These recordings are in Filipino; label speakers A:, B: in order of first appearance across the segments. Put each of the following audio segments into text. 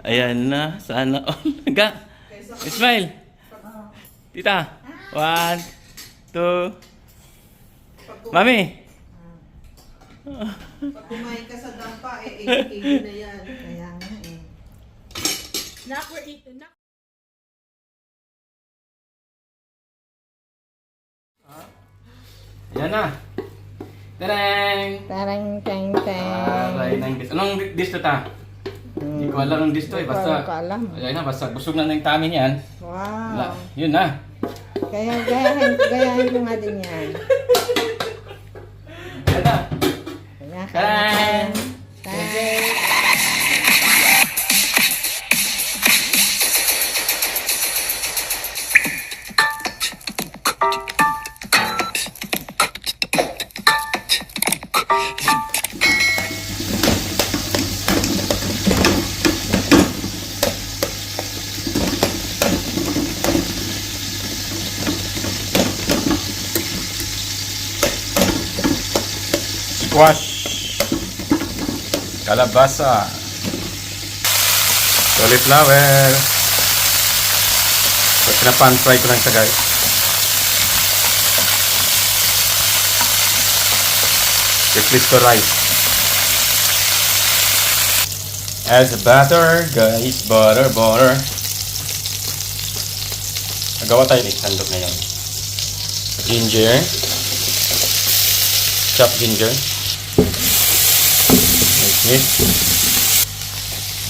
A: Ayan na. Sana all. Ga. Smile. Tita. 1, 2. Mami.
B: Pag kumain ka sa dampa, eh, 8 kg na yan.
C: Kaya nga eh.
D: Nak, we're eating. Nak.
A: Ayan na. Tarang!
C: Tarang, tang,
A: Aray
C: tang.
A: ng dish. Anong dish to ta? Hindi ko alam ang dish to eh. Basta.
C: Hindi ko alam.
A: Ayan na, basta busog na ng tummy niyan.
C: Wow.
A: Yun na.
C: Kaya gayahin ko nga din yan.
A: Ayan na.
C: Kaya
A: Tarang! Squash. Kalabasa. Cauliflower. So, pinapan fry ko lang siya guys. Replace ko rice. As a butter, guys. Butter. Nagawa tayo ng sandok ngayon. Ginger. Chopped ginger.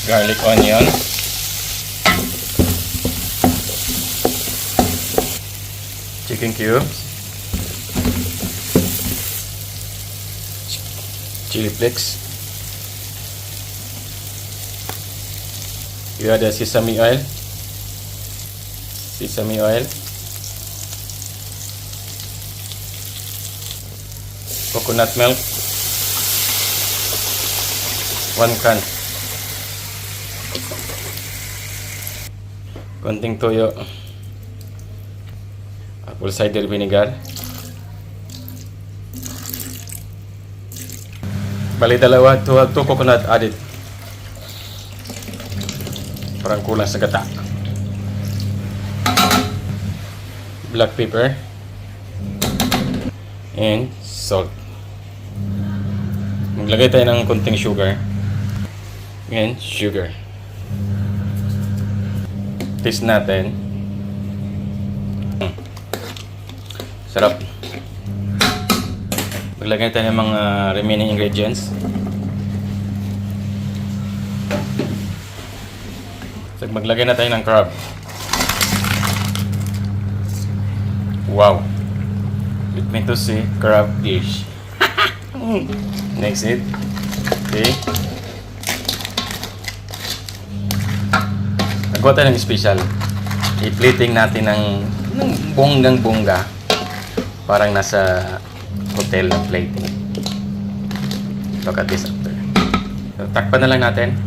A: Garlic onion. Chicken cubes. Chili flakes. You add the sesame oil. Coconut milk. 1 can. Konting toyo. Apple cider vinegar. Bali dalawa, 2 coconut added. Parang kulang sa gata. Black pepper. And salt. Maglagay tayo ng konting sugar. And sugar. Taste natin. Sarap. Maglagay tayo ng mga remaining ingredients. So, maglagay na tayo ng crab. Wow. Let me to see crab dish. Next it. Okay. Nagawa tayo ng special. I-plating natin ng bonggang-bongga. Parang nasa hotel na plating. Look at this after. So, takpan na lang natin.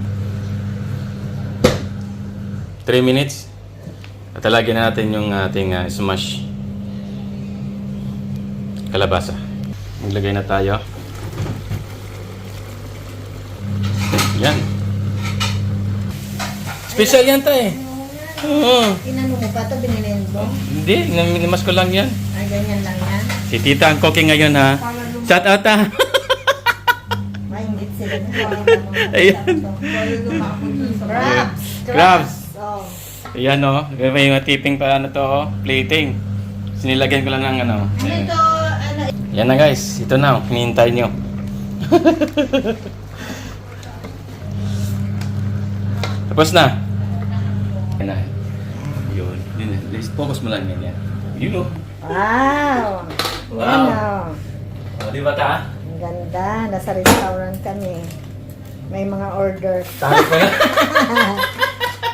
A: 3 minutes. At talagyan na natin yung ating smash kalabasa. Maglagay na tayo. Yan. Special yan tayo. Oo.
C: Inano mo pa ito? Binilin mo?
A: Hindi, naminimas ko lang yan.
C: Ay, ganyan lang yan.
A: Si tita ang cooking ngayon ha. Shout out ha.
C: Maingit sila.
A: Ayan.
C: Crabs.
A: Crabs.
C: Oh.
A: Ayan o. May mga tipping pa ano to o. Plating. Sinilagyan ko lang ng ano.
C: Ano ito? Ano?
A: Yan na guys. Ito na o. Hinihintay nyo. Tapos na. Yan na. Yun. Focus mo lang yan. Yun o.
C: Wow. Yan o.
A: O, di ba ta?
C: Ang ganda. Nasa restaurant kami. May mga order.
A: Tayo pa na.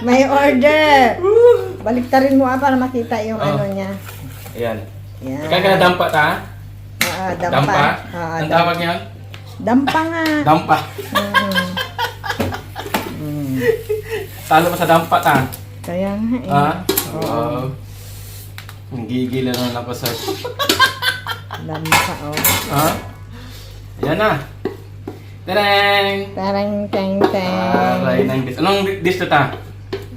C: May order. Baliktarin mo para makita yung ano niya.
A: Ayan.
C: Yan.
A: Ikaw ka na dampa ta?
C: Dampa.
A: Dampa? Ang tawag niyan?
C: Dampa nga.
A: Dampa. Talo pa sa dampa ta.
C: Kaya nga eh.
A: Ha? Oo. Gigil na lang ako sa...
C: Dampa oh.
A: Ha? Ayan na. Tarang!
C: Tarang, teng, teng.
A: Aray ng dish. Anong dish to ta?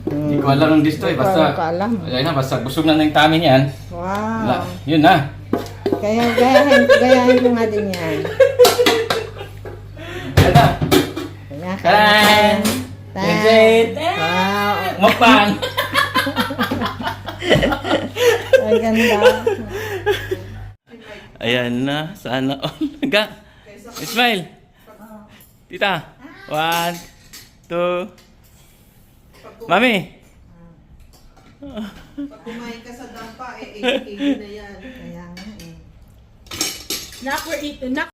A: Hindi ko alam ng dish to eh.
C: Hindi ko
A: Basta,
C: alam.
A: ayun na, basta busog na ng tummy niyan.
C: Wow.
A: Yun na.
C: Kaya gayahin ko nga din yan.
A: Yan na.
C: Tarang.
A: That's it.
C: Wow.
A: Mukbang.
C: Ang ganda.
A: Ayan na. Sana all. Ga. Smile. Tita. 1, 2. Mami.
B: Pag kumain ka sa dampa, 8 kg na yan.
C: Kaya nga eh.
D: Nak, we're eating. Nak.